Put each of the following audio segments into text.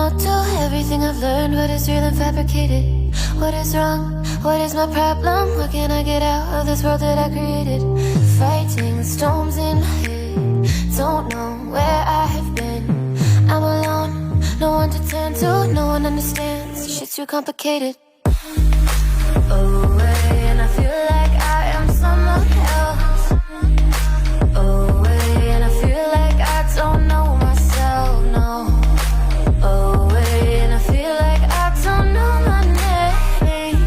know too. Everything I've learned, what is real and fabricated. What is wrong? What is my problem? What can I get out of this world that I created? Fighting storms in my head. Don't know where I have been. I'm alone, no one to turn to. No one understands, shit's too complicated. Away, and I feel like I am someone else. Away, and I feel like I don't know myself, no. Away, and I feel like I don't know my name.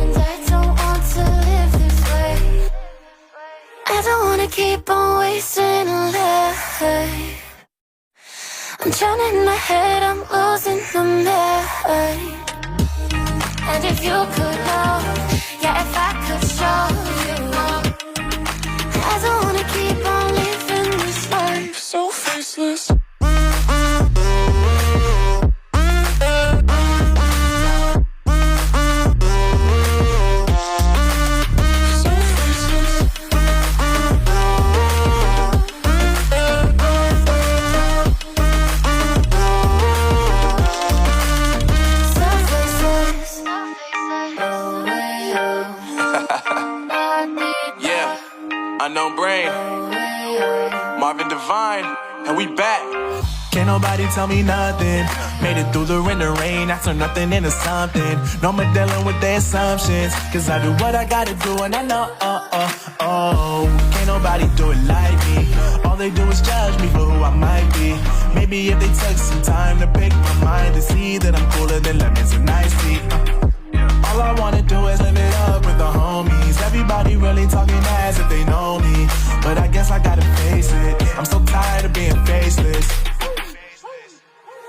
And I don't want to live this way. I don't wanna keep on wasting a life. I'm drowning in my head, I'm losing my mind. And if you could know, yeah, if I could show you, I don't wanna keep on living this life so faceless. Unknown brain, Marvin Divine, and we back. Can't nobody tell me nothing. Made it through the rain and rain, I turn nothing into something. No more dealing with their assumptions, cause I do what I gotta do and I know, can't nobody do it like me. All they do is judge me for who I might be. Maybe if they took some time to pick my mind to see that I'm cooler than lemons and iced tea. All I wanna do is live it up with the homies. Everybody really talking as if they know me, but I guess I gotta face it. I'm so tired of being faceless.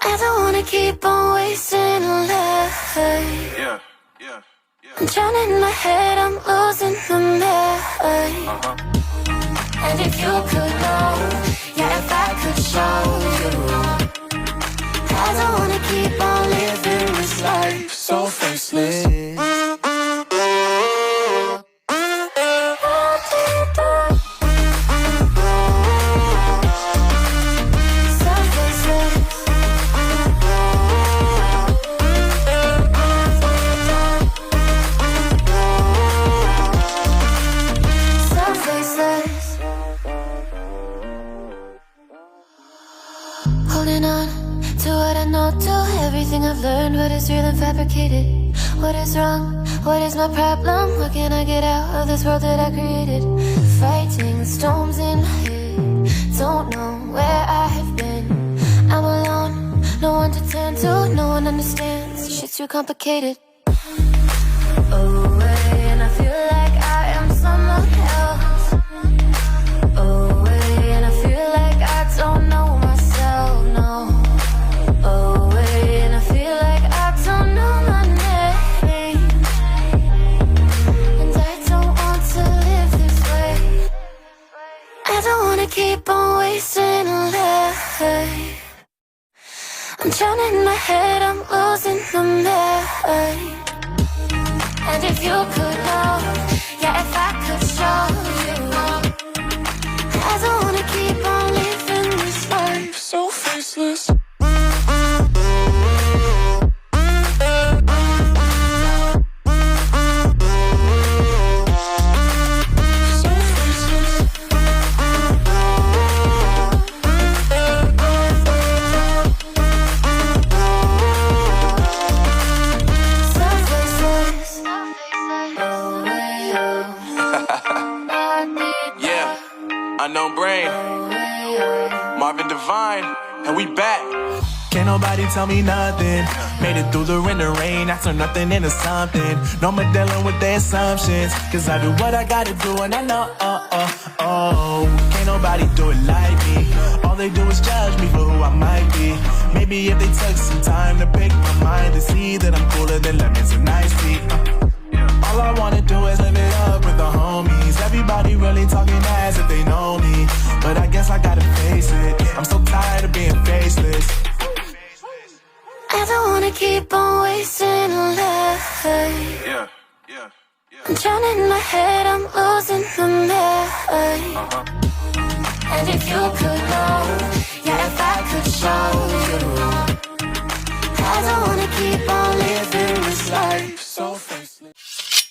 I don't wanna keep on wasting a life. I'm drowning in my head, I'm losing my mind. And if you could know, yeah, if I could show you, I don't wanna keep on living this life so faceless. Holding on to what I know too. Everything I've learned, what is real and fabricated. What is wrong? What is my problem? What can I get out of this world that I created? Fighting storms in my head. Don't know where I have been. I'm alone, no one to turn to. No one understands, shit's too complicated. Away, and I feel like I am someone else. Away, and I feel like I don't know myself, no. Away, and I feel like I don't know my name. And I don't want to live this way. I don't wanna keep on wasting a life. I'm drowning in my head, I'm losing my mind. And if you could know, yeah, if I could show you, I don't wanna keep on living this life so faceless. Unknown brain, Marvin Divine, and we back. Can't nobody tell me nothing. Made it through the rain and rain, I turn nothing into something. No more dealing with their assumptions, cause I do what I gotta do and I know, can't nobody do it like me. All they do is judge me for who I might be. Maybe if they took some time to pick my mind to see that I'm cooler than lemons and iced tea. All I wanna do is live it up with the homies. Everybody really talking as if they know me, but I guess I gotta face it. I'm so tired of being faceless. I don't wanna keep on wasting a life. I'm drowning in my head, I'm losing my mind. And if you could know, yeah, if I could show you, this life so faceless.